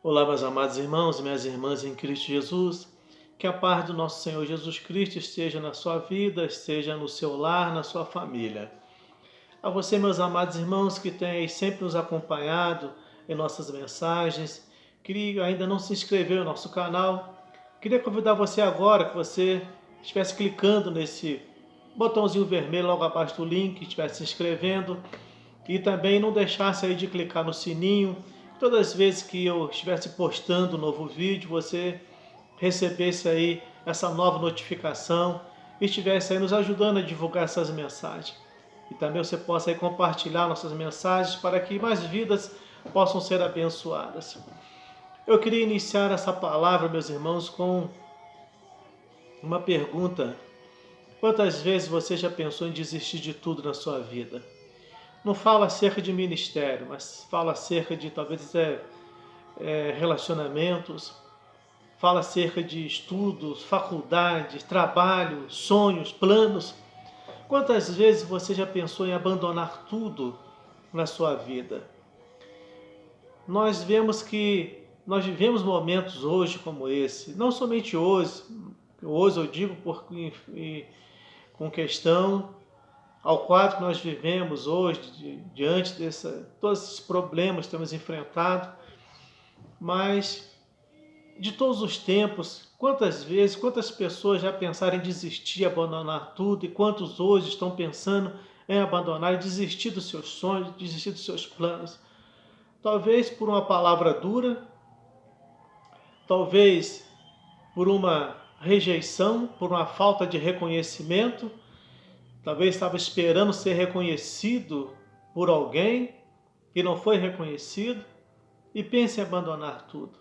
Olá, meus amados irmãos e minhas irmãs em Cristo Jesus. Que a paz do nosso Senhor Jesus Cristo esteja na sua vida, esteja no seu lar, na sua família. A você, meus amados irmãos, que têm sempre nos acompanhado em nossas mensagens, que ainda não se inscreveu no nosso canal, queria convidar você agora que você estivesse clicando nesse botãozinho vermelho logo abaixo do link, estivesse se inscrevendo e também não deixasse aí de clicar no sininho. Todas as vezes que eu estivesse postando um novo vídeo, você recebesse aí essa nova notificação e estivesse aí nos ajudando a divulgar essas mensagens. E também você possa aí compartilhar nossas mensagens para que mais vidas possam ser abençoadas. Eu queria iniciar essa palavra, meus irmãos, com uma pergunta. Quantas vezes você já pensou em desistir de tudo na sua vida? Não fala acerca de ministério, mas fala acerca de talvez relacionamentos, fala acerca de estudos, faculdades, trabalho, sonhos, planos. Quantas vezes você já pensou em abandonar tudo na sua vida? Nós vemos que nós vivemos momentos hoje como esse, não somente hoje eu digo com questão ao quadro que nós vivemos hoje, diante de todos esses problemas que temos enfrentado, mas de todos os tempos, quantas vezes, quantas pessoas já pensaram em desistir, abandonar tudo, e quantos hoje estão pensando em abandonar e desistir dos seus sonhos, desistir dos seus planos? Talvez por uma palavra dura, talvez por uma rejeição, por uma falta de reconhecimento, talvez estava esperando ser reconhecido por alguém e não foi reconhecido, e pensa em abandonar tudo.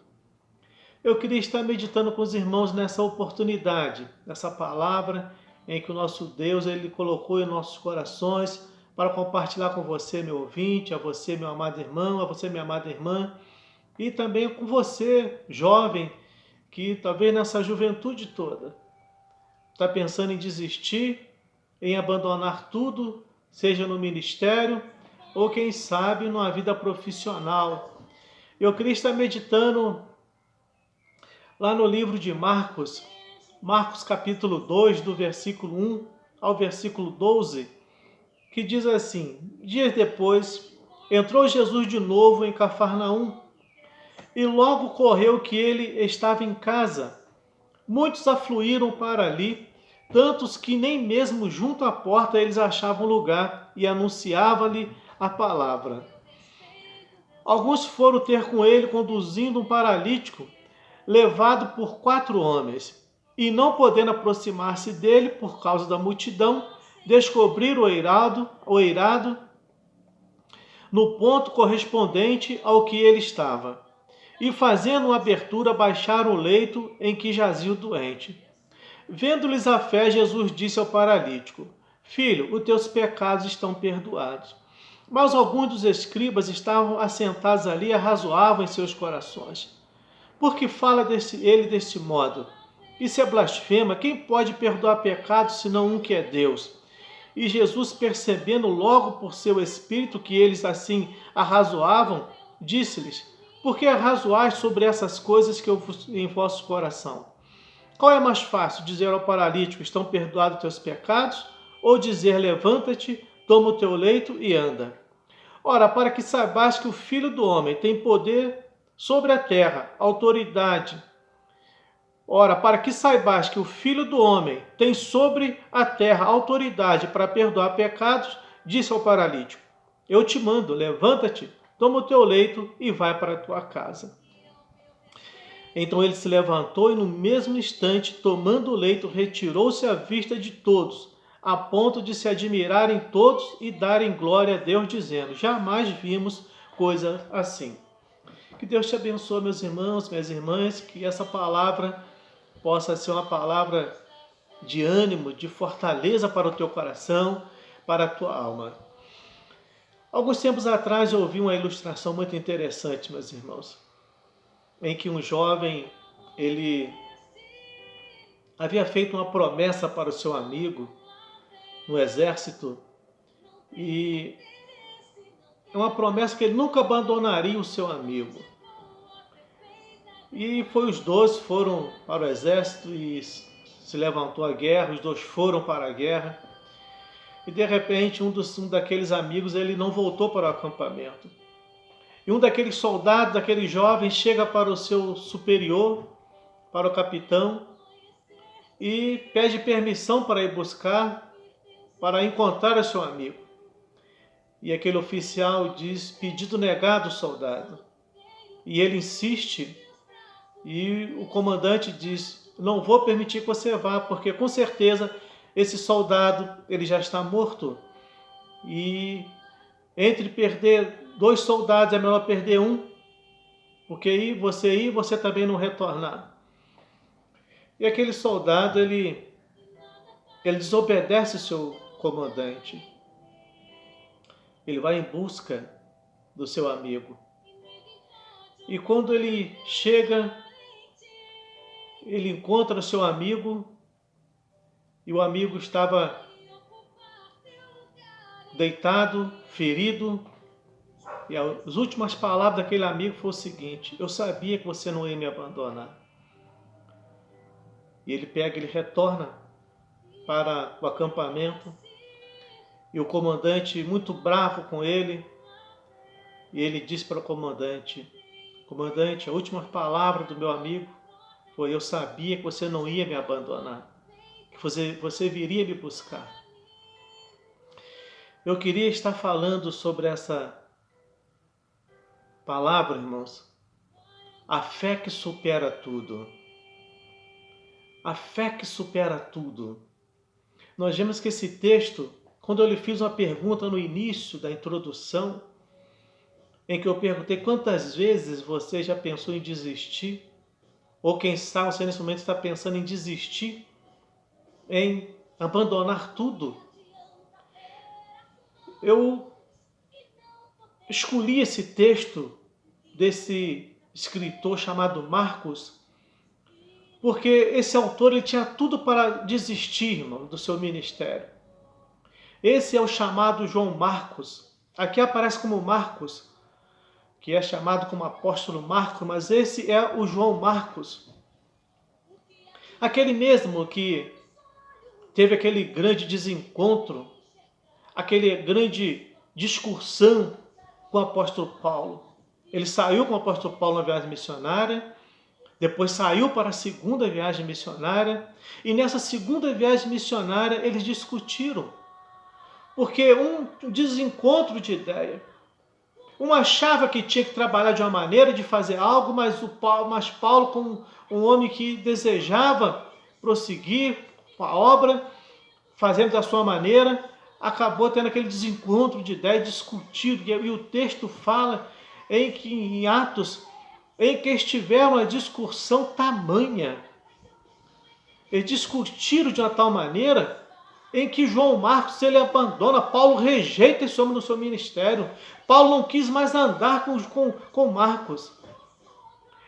Eu queria estar meditando com os irmãos nessa oportunidade, nessa palavra em que o nosso Deus ele colocou em nossos corações para compartilhar com você, meu ouvinte, a você, meu amado irmão, a você, minha amada irmã, e também com você, jovem, que talvez nessa juventude toda está pensando em desistir, em abandonar tudo, seja no ministério ou quem sabe numa vida profissional. Eu queria estar meditando lá no livro de Marcos, Marcos capítulo 2, do versículo 1 ao versículo 12, que diz assim: Dias depois, entrou Jesus de novo em Cafarnaum, e logo correu que ele estava em casa. Muitos afluíram para ali, tantos que nem mesmo junto à porta eles achavam lugar, e anunciava-lhe a palavra. Alguns foram ter com ele, conduzindo um paralítico, levado por 4 homens, e não podendo aproximar-se dele por causa da multidão, descobriram o eirado no ponto correspondente ao que ele estava. E fazendo uma abertura, baixaram o leito em que jazia o doente. Vendo-lhes a fé, Jesus disse ao paralítico: Filho, os teus pecados estão perdoados. Mas alguns dos escribas estavam assentados ali e arrazoavam em seus corações. Por que fala ele desse modo? Isso é blasfema. Quem pode perdoar pecados senão um que é Deus? E Jesus, percebendo logo por seu espírito que eles assim arrazoavam, disse-lhes: Por que arrazoais sobre essas coisas que eu em vosso coração? Qual é mais fácil, dizer ao paralítico: Estão perdoados teus pecados? Ou dizer: Levanta-te, toma o teu leito e anda? Ora, para que saibais que o Filho do Homem tem poder sobre a terra, autoridade. Ora, para que saibais que o Filho do Homem tem sobre a terra autoridade para perdoar pecados, disse ao paralítico: Eu te mando, levanta-te, toma o teu leito e vai para a tua casa. Então ele se levantou e no mesmo instante, tomando o leito, retirou-se à vista de todos, a ponto de se admirarem todos e darem glória a Deus, dizendo: Jamais vimos coisa assim. Que Deus te abençoe, meus irmãos, minhas irmãs, que essa palavra possa ser uma palavra de ânimo, de fortaleza para o teu coração, para a tua alma. Alguns tempos atrás eu ouvi uma ilustração muito interessante, meus irmãos, em que um jovem, ele havia feito uma promessa para o seu amigo no exército, e é uma promessa que ele nunca abandonaria o seu amigo. E foi os 12 foram para o exército e se levantou a guerra, os 2 foram para a guerra. E de repente um daqueles amigos ele não voltou para o acampamento. E um daqueles soldados, daqueles jovens, chega para o seu superior, para o capitão, e pede permissão para ir buscar, para encontrar o seu amigo. E aquele oficial diz, pedido negado, soldado. E ele insiste, e o comandante diz, não vou permitir que você vá, porque com certeza esse soldado ele já está morto. E entre perder 2 soldados é melhor perder um, porque ir você também não retornar. E aquele soldado ele desobedece o seu comandante. Ele vai em busca do seu amigo. E quando ele chega, ele encontra o seu amigo e o amigo estava deitado, ferido. E as últimas palavras daquele amigo foram o seguinte: eu sabia que você não ia me abandonar. E ele retorna para o acampamento. E o comandante, muito bravo com ele, e ele diz para o comandante: comandante, a última palavra do meu amigo foi: eu sabia que você não ia me abandonar, que você viria me buscar. Eu queria estar falando sobre essa palavra, irmãos. A fé que supera tudo. A fé que supera tudo. Nós vemos que esse texto, quando eu lhe fiz uma pergunta no início da introdução, em que eu perguntei quantas vezes você já pensou em desistir, ou quem sabe você nesse momento está pensando em desistir, em abandonar tudo. Eu escolhi esse texto desse escritor chamado Marcos, porque esse autor ele tinha tudo para desistir, irmão, do seu ministério. Esse é o chamado João Marcos. Aqui aparece como Marcos, que é chamado como apóstolo Marcos, mas esse é o João Marcos. Aquele mesmo que teve aquele grande desencontro, aquele grande discussão com o apóstolo Paulo. Ele saiu com o apóstolo Paulo na viagem missionária, depois saiu para a segunda viagem missionária, e nessa segunda viagem missionária eles discutiram, porque um desencontro de ideia. Um achava que tinha que trabalhar de uma maneira, de fazer algo, mas Paulo, como um homem que desejava prosseguir com a obra, fazendo da sua maneira, acabou tendo aquele desencontro de ideias, discutido. E o texto fala em Atos, em que estiveram uma discussão tamanha. Eles discutiram de uma tal maneira em que João Marcos ele abandona, Paulo rejeita esse homem no seu ministério. Paulo não quis mais andar com Marcos.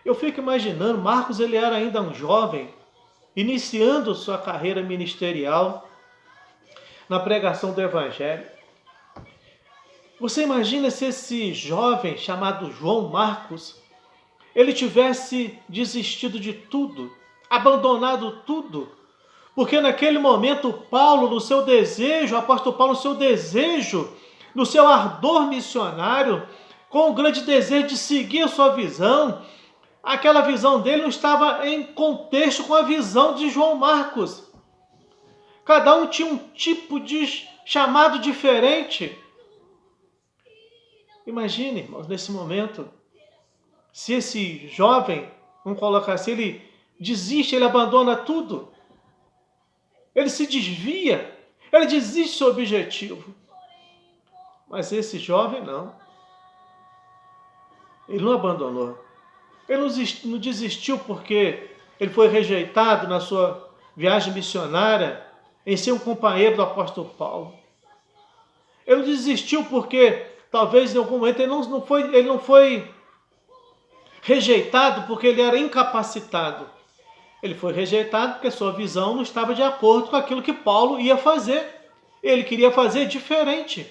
Eu fico imaginando, Marcos ele era ainda um jovem, iniciando sua carreira ministerial na pregação do Evangelho. Você imagina se esse jovem chamado João Marcos, ele tivesse desistido de tudo, abandonado tudo, porque naquele momento Paulo, no seu desejo, o apóstolo Paulo, no seu desejo, no seu ardor missionário, com o grande desejo de seguir a sua visão, aquela visão dele não estava em contexto com a visão de João Marcos. Cada um tinha um tipo de chamado diferente. Imagine, irmãos, nesse momento, se esse jovem, vamos colocar assim, ele desiste, ele abandona tudo. Ele se desvia, ele desiste do seu objetivo. Mas esse jovem não. Ele não abandonou. Ele não desistiu porque ele foi rejeitado na sua viagem missionária em ser um companheiro do apóstolo Paulo. Ele não desistiu porque talvez em algum momento ele não foi rejeitado porque ele era incapacitado. Ele foi rejeitado porque sua visão não estava de acordo com aquilo que Paulo ia fazer. Ele queria fazer diferente.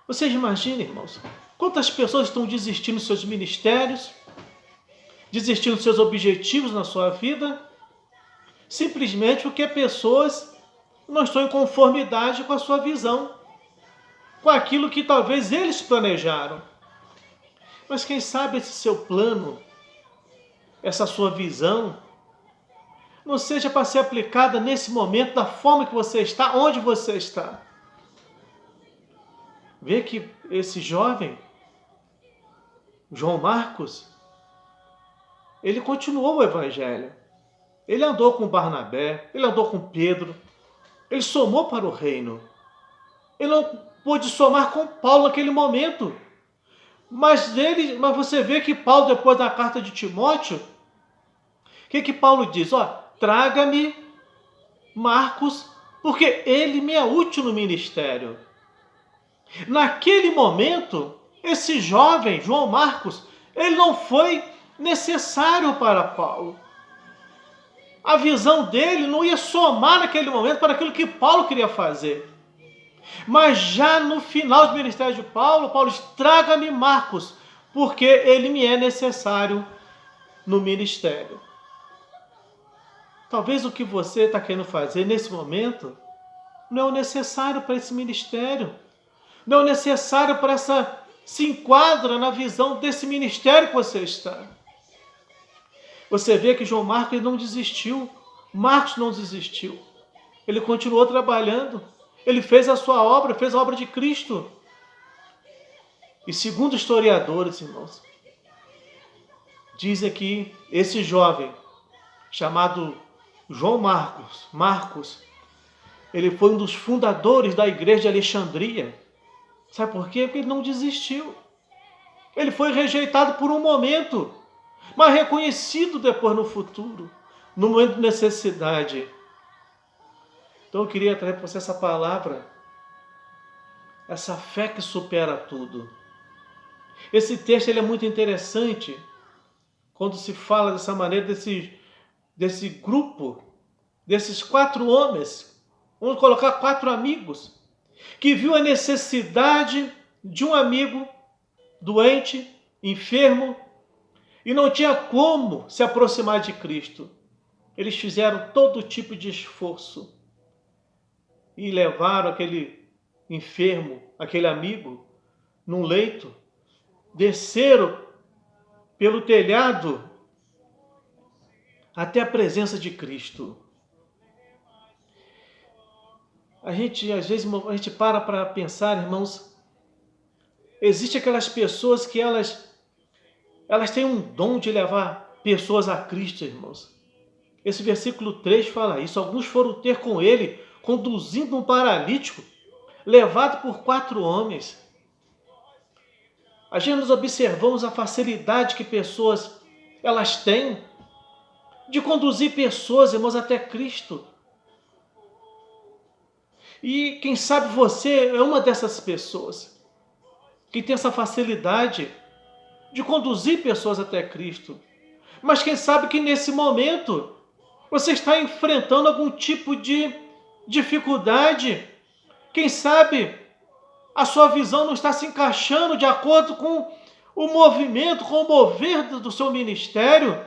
Vocês imaginem, irmãos, quantas pessoas estão desistindo dos seus ministérios, desistindo dos seus objetivos na sua vida, simplesmente porque pessoas não estão em conformidade com a sua visão, com aquilo que talvez eles planejaram. Mas quem sabe esse seu plano, essa sua visão, não seja para ser aplicada nesse momento, da forma que você está, onde você está. Vê que esse jovem, João Marcos, ele continuou o evangelho. Ele andou com Barnabé, ele andou com Pedro, ele somou para o reino. Ele não pôde somar com Paulo naquele momento. Mas você vê que Paulo, depois da carta de Timóteo, o que Paulo diz? Traga-me Marcos, porque ele me é útil no ministério. Naquele momento, esse jovem, João Marcos, ele não foi necessário para Paulo. A visão dele não ia somar naquele momento para aquilo que Paulo queria fazer. Mas já no final do ministério de Paulo diz, traga-me Marcos, porque ele me é necessário no ministério. Talvez o que você está querendo fazer nesse momento não é o necessário para esse ministério. Não é o necessário para se enquadra na visão desse ministério que você está. Você vê que João Marcos ele não desistiu. Marcos não desistiu. Ele continuou trabalhando. Ele fez a sua obra, fez a obra de Cristo. E segundo historiadores, irmãos, dizem que esse jovem, chamado João Marcos, ele foi um dos fundadores da igreja de Alexandria. Sabe por quê? Porque ele não desistiu. Ele foi rejeitado por um momento, mas reconhecido depois no futuro, no momento de necessidade. Então eu queria trazer para você essa palavra, essa fé que supera tudo. Esse texto ele é muito interessante quando se fala dessa maneira, desse grupo, desses 4 homens, vamos colocar 4 amigos, que viu a necessidade de um amigo doente, enfermo, e não tinha como se aproximar de Cristo. Eles fizeram todo tipo de esforço e levaram aquele enfermo, aquele amigo, num leito, desceram pelo telhado até a presença de Cristo. Às vezes, a gente para pensar, irmãos, existem aquelas pessoas que elas têm um dom de levar pessoas a Cristo, irmãos. Esse versículo 3 fala isso. Alguns foram ter com ele, conduzindo um paralítico, levado por 4 homens. A gente nós observamos a facilidade que pessoas elas têm de conduzir pessoas, irmãos, até Cristo. E quem sabe você é uma dessas pessoas que tem essa facilidade de conduzir pessoas até Cristo. Mas quem sabe que nesse momento você está enfrentando algum tipo de dificuldade. Quem sabe a sua visão não está se encaixando de acordo com o movimento, com o mover do seu ministério.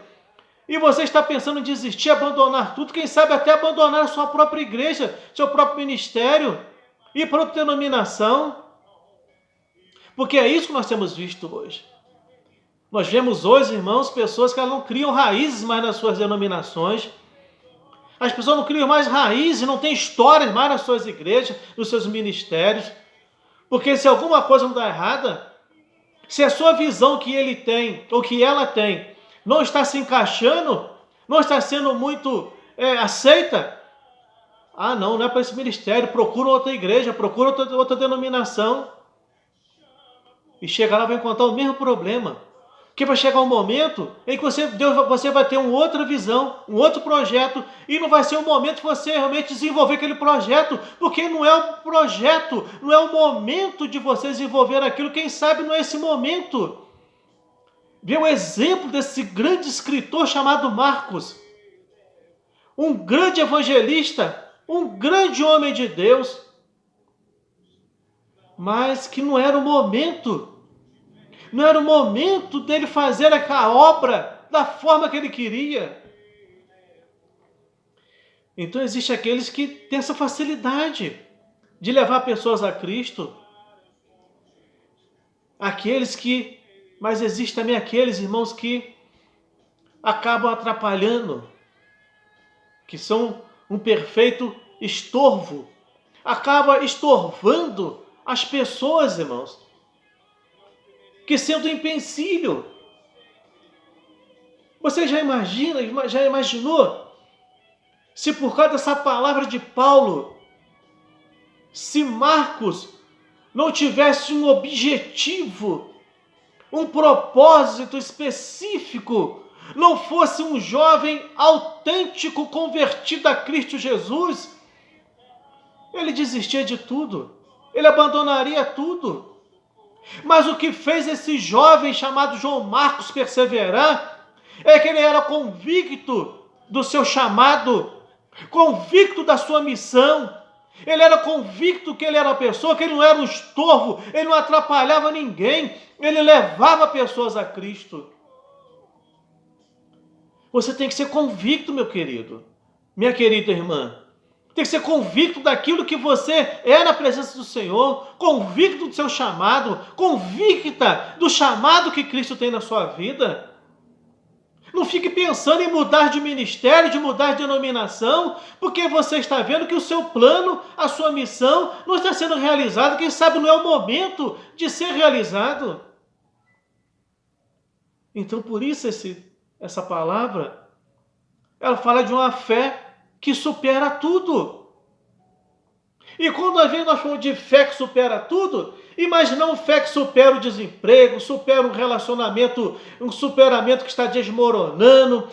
E você está pensando em desistir, abandonar tudo, quem sabe até abandonar a sua própria igreja, seu próprio ministério, ir para outra denominação. Porque é isso que nós temos visto hoje. Nós vemos hoje, irmãos, pessoas que não criam raízes mais nas suas denominações. As pessoas não criam mais raízes, não têm histórias mais nas suas igrejas, nos seus ministérios. Porque se alguma coisa não dá errada, se a sua visão que ele tem, ou que ela tem, não está se encaixando, não está sendo muito aceita, não é para esse ministério, procura outra igreja, procura outra denominação. E chega lá, vai encontrar o mesmo problema. Porque vai chegar um momento em que você vai ter uma outra visão, um outro projeto, e não vai ser o momento de você realmente desenvolver aquele projeto, porque não é o projeto, não é o momento de você desenvolver aquilo, quem sabe não é esse momento. Vê o exemplo desse grande escritor chamado Marcos, um grande evangelista, um grande homem de Deus, mas que não era o momento dele fazer a obra da forma que ele queria. Então existem aqueles que têm essa facilidade de levar pessoas a Cristo. Mas existem também aqueles, irmãos, que acabam atrapalhando, que são um perfeito estorvo. Acaba estorvando as pessoas, irmãos, que sendo um empecilho. Você já imaginou, se por causa dessa palavra de Paulo, se Marcos não tivesse um objetivo, um propósito específico, não fosse um jovem autêntico convertido a Cristo Jesus, ele desistia de tudo, ele abandonaria tudo. Mas o que fez esse jovem chamado João Marcos perseverar é que ele era convicto do seu chamado, convicto da sua missão. Ele era convicto que ele era uma pessoa, que ele não era um estorvo, ele não atrapalhava ninguém, ele levava pessoas a Cristo. Você tem que ser convicto, meu querido, minha querida irmã. Tem que ser convicto daquilo que você é na presença do Senhor, convicto do seu chamado, convicta do chamado que Cristo tem na sua vida. Não fique pensando em mudar de ministério, de mudar de denominação, porque você está vendo que o seu plano, a sua missão não está sendo realizada, quem sabe não é o momento de ser realizado. Então, por isso essa palavra, ela fala de uma fé que supera tudo. E quando às vezes nós falamos de fé que supera tudo, imaginamos fé que supera o desemprego, supera um relacionamento, um superamento que está desmoronando,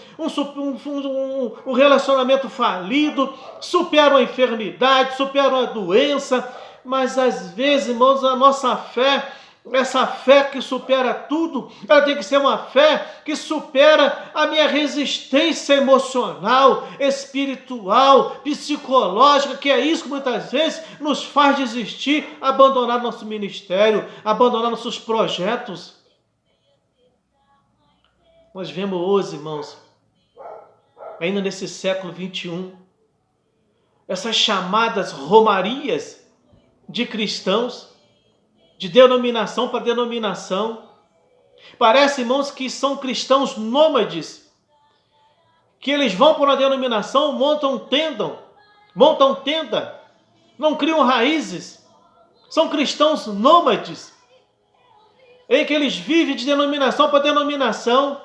um relacionamento falido, supera uma enfermidade, supera uma doença. Mas às vezes, irmãos, a nossa fé, essa fé que supera tudo, ela tem que ser uma fé que supera a minha resistência emocional, espiritual, psicológica, que é isso que muitas vezes nos faz desistir, abandonar nosso ministério, abandonar nossos projetos. Nós vemos hoje, irmãos, ainda nesse século 21, essas chamadas romarias de cristãos, de denominação para denominação. Parece, irmãos, que são cristãos nômades, que eles vão para uma denominação, montam tenda, não criam raízes. São cristãos nômades, em que eles vivem de denominação para denominação.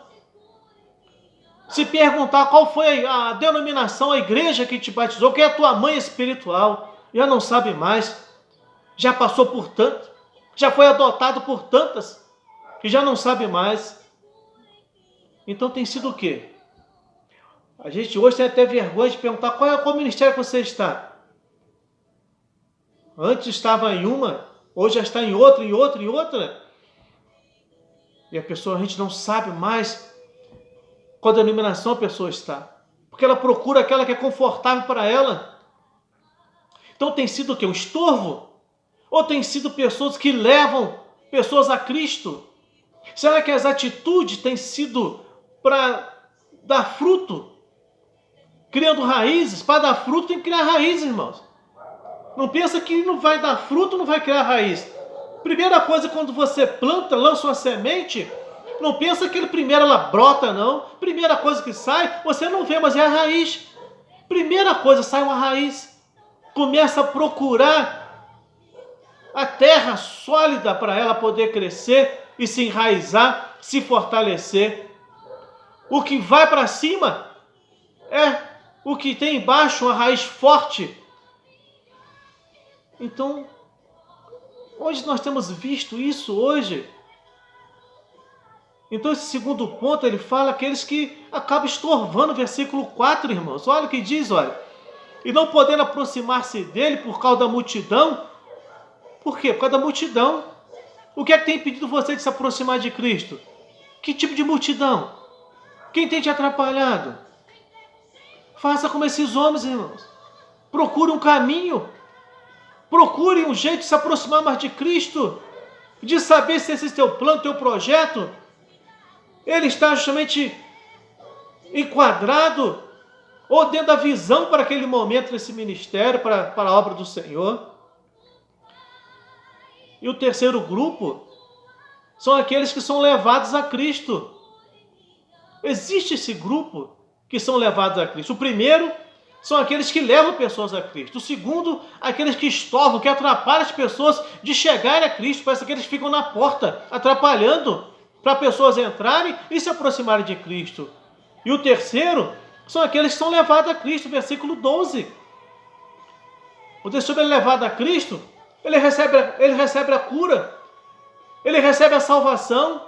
Se perguntar qual foi a denominação, a igreja que te batizou, quem é a tua mãe espiritual, já não sabe mais, já passou por tanto, já foi adotado por tantas, que já não sabe mais. Então tem sido o quê? A gente hoje tem até vergonha de perguntar qual ministério que você está. Antes estava em uma, hoje já está em outra. E a gente não sabe mais qual denominação a pessoa está. Porque ela procura aquela que é confortável para ela. Então tem sido o quê? Um estorvo? Ou tem sido pessoas que levam pessoas a Cristo? Será que as atitudes têm sido para dar fruto? Criando raízes? Para dar fruto tem que criar raízes, irmãos. Não pensa que não vai dar fruto, não vai criar raiz. Primeira coisa, quando você planta, lança uma semente, não pensa que primeiro ela brota, não. Primeira coisa que sai, você não vê, mas é a raiz. Primeira coisa, sai uma raiz. Começa a procurar a terra sólida para ela poder crescer e se enraizar, se fortalecer. O que vai para cima é o que tem embaixo, uma raiz forte. Então, onde nós temos visto isso hoje? Então, esse segundo ponto, ele fala aqueles que acabam estorvando, versículo 4, irmãos. Olha o que diz, olha. E não podendo aproximar-se dele por causa da multidão. Por quê? Por causa da multidão. O que é que tem impedido você de se aproximar de Cristo? Que tipo de multidão? Quem tem te atrapalhado? Faça como esses homens, irmãos. Procure um caminho. Procure um jeito de se aproximar mais de Cristo. De saber se esse é teu plano, teu projeto, ele está justamente enquadrado, ou dentro da visão para aquele momento desse ministério, para a obra do Senhor. E o terceiro grupo são aqueles que são levados a Cristo. Existe esse grupo que são levados a Cristo. O primeiro são aqueles que levam pessoas a Cristo. O segundo, aqueles que estorvam, que atrapalham as pessoas de chegarem a Cristo. Parece que eles ficam na porta, atrapalhando para pessoas entrarem e se aproximarem de Cristo. E o terceiro são aqueles que são levados a Cristo, versículo 12. O terceiro é levado a Cristo, ele recebe a cura, ele recebe a salvação.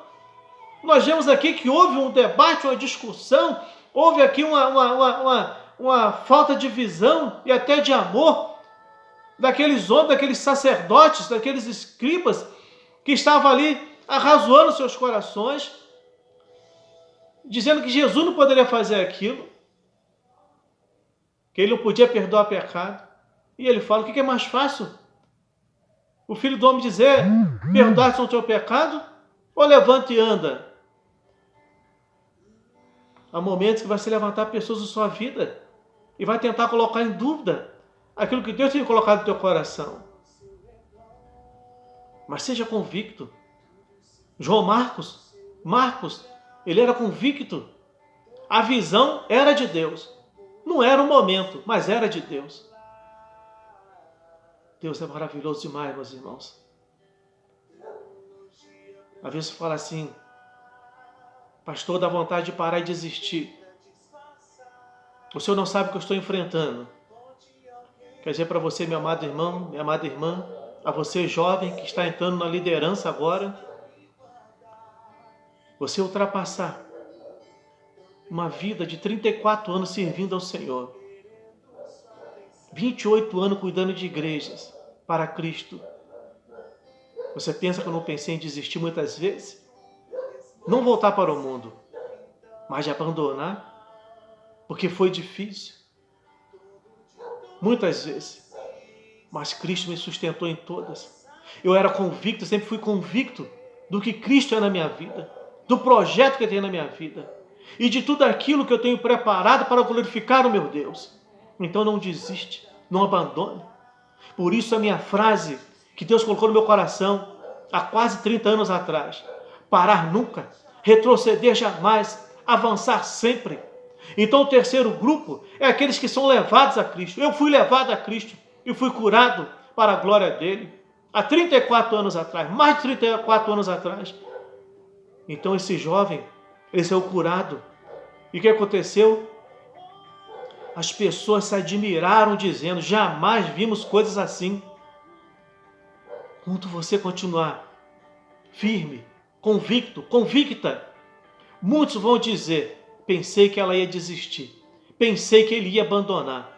Nós vemos aqui que houve um debate, uma discussão, houve aqui uma falta de visão e até de amor daqueles homens, daqueles sacerdotes, daqueles escribas que estavam ali arrazoando seus corações, dizendo que Jesus não poderia fazer aquilo, que ele não podia perdoar pecado. E ele fala: o que é mais fácil? O Filho do Homem dizer: perdoar-te o teu pecado, ou levanta e anda? Há momentos que vai se levantar pessoas na sua vida e vai tentar colocar em dúvida aquilo que Deus tem colocado no teu coração. Mas seja convicto. João Marcos, ele era convicto. A visão era de Deus. Não era um momento, mas era de Deus. Deus é maravilhoso demais, meus irmãos. Às vezes você fala assim: pastor, dá vontade de parar e desistir. O senhor não sabe o que eu estou enfrentando. Quer dizer para você, meu amado irmão, minha amada irmã, a você jovem que está entrando na liderança agora, você ultrapassar uma vida de 34 anos servindo ao Senhor, 28 anos cuidando de igrejas para Cristo. Você pensa que eu não pensei em desistir muitas vezes? Não voltar para o mundo, mas de abandonar, porque foi difícil. Muitas vezes. Mas Cristo me sustentou em todas. Eu era convicto, sempre fui convicto do que Cristo é na minha vida, do projeto que Ele tem na minha vida e de tudo aquilo que eu tenho preparado para glorificar o meu Deus. Então não desiste, não abandone. Por isso a minha frase que Deus colocou no meu coração há quase 30 anos atrás: parar nunca, retroceder jamais, avançar sempre. Então o terceiro grupo é aqueles que são levados a Cristo. Eu fui levado a Cristo e fui curado para a glória dele há 34 anos atrás, mais de 34 anos atrás. Então esse jovem, ele saiu curado. E o que aconteceu? As pessoas se admiraram dizendo: jamais vimos coisas assim. Quando você continuar firme, convicto, convicta, muitos vão dizer: pensei que ela ia desistir, pensei que ele ia abandonar.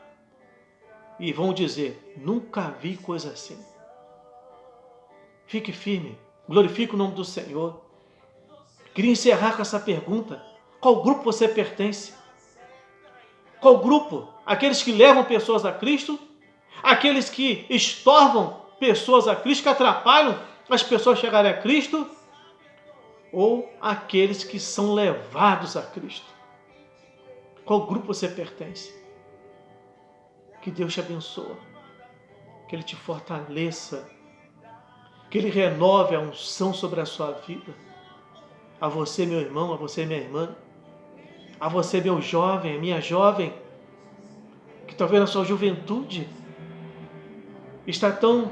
E vão dizer: nunca vi coisa assim. Fique firme, glorifique o nome do Senhor. Queria encerrar com essa pergunta: qual grupo você pertence? Qual grupo? Aqueles que levam pessoas a Cristo? Aqueles que estorvam pessoas a Cristo, que atrapalham as pessoas chegarem a Cristo? Ou aqueles que são levados a Cristo? Qual grupo você pertence? Que Deus te abençoe, que Ele te fortaleça, que Ele renove a unção sobre a sua vida. A você, meu irmão, a você, minha irmã, a você, meu jovem, minha jovem, que talvez na sua juventude está tão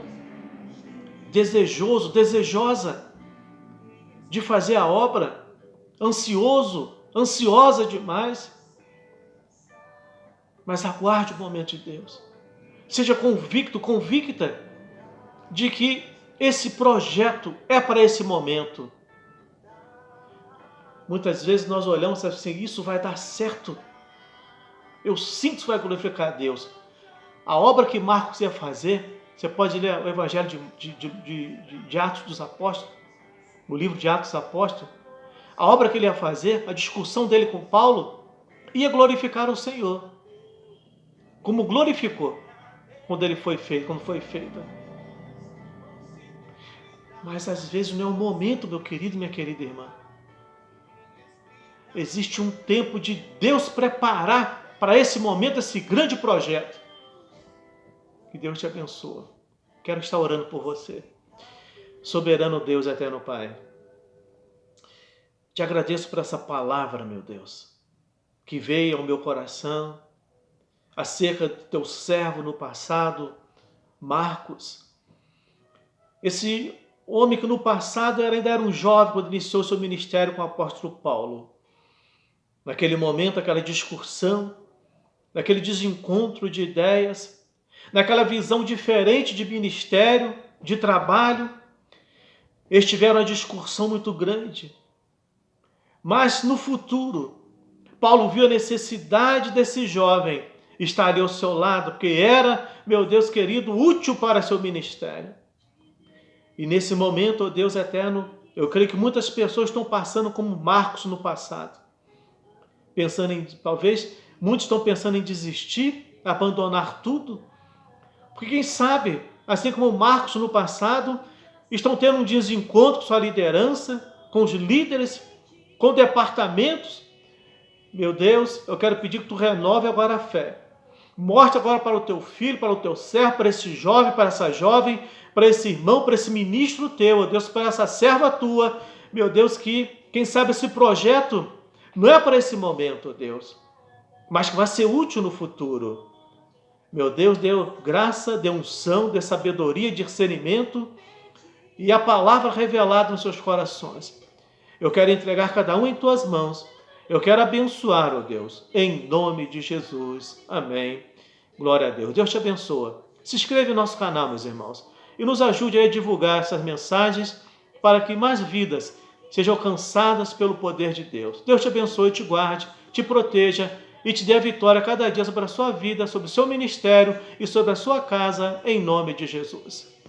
desejoso, desejosa de fazer a obra, ansioso, ansiosa demais. Mas aguarde o momento de Deus. Seja convicto, convicta de que esse projeto é para esse momento. Muitas vezes nós olhamos assim: isso vai dar certo. Eu sinto que isso vai glorificar a Deus. A obra que Marcos ia fazer, você pode ler o Evangelho de Atos dos Apóstolos, o livro de Atos dos Apóstolos. A obra que ele ia fazer, a discussão dele com Paulo, ia glorificar o Senhor. Como glorificou quando foi feita. Mas às vezes não é o momento, meu querido e minha querida irmã. Existe um tempo de Deus preparar para esse momento, esse grande projeto. Que Deus te abençoe. Quero estar orando por você. Soberano Deus, eterno Pai, te agradeço por essa palavra, meu Deus, que veio ao meu coração acerca do teu servo no passado, Marcos. Esse homem que no passado ainda era um jovem quando iniciou seu ministério com o apóstolo Paulo. Naquele momento, aquela discussão, naquele desencontro de ideias, naquela visão diferente de ministério, de trabalho, eles tiveram uma discussão muito grande. Mas no futuro, Paulo viu a necessidade desse jovem estar ali ao seu lado, porque era, meu Deus querido, útil para seu ministério. E nesse momento, ó Deus eterno, eu creio que muitas pessoas estão passando como Marcos no passado. Talvez muitos estão pensando em desistir, abandonar tudo. Porque quem sabe, assim como Marcos no passado, estão tendo um desencontro com sua liderança, com os líderes, com departamentos. Meu Deus, eu quero pedir que tu renove agora a fé. Mostre agora para o teu filho, para o teu servo, para esse jovem, para essa jovem, para esse irmão, para esse ministro teu, ó Deus, para essa serva tua, meu Deus, que, quem sabe, esse projeto não é para esse momento, ó Deus, mas que vai ser útil no futuro. Meu Deus, dê graça, dê unção, dê sabedoria, discernimento e a palavra revelada nos seus corações. Eu quero entregar cada um em tuas mãos. Eu quero abençoar, ó Deus, em nome de Jesus. Amém. Glória a Deus. Deus te abençoa. Se inscreve no nosso canal, meus irmãos, e nos ajude a divulgar essas mensagens para que mais vidas sejam alcançadas pelo poder de Deus. Deus te abençoe, te guarde, te proteja e te dê a vitória cada dia sobre a sua vida, sobre o seu ministério e sobre a sua casa, em nome de Jesus.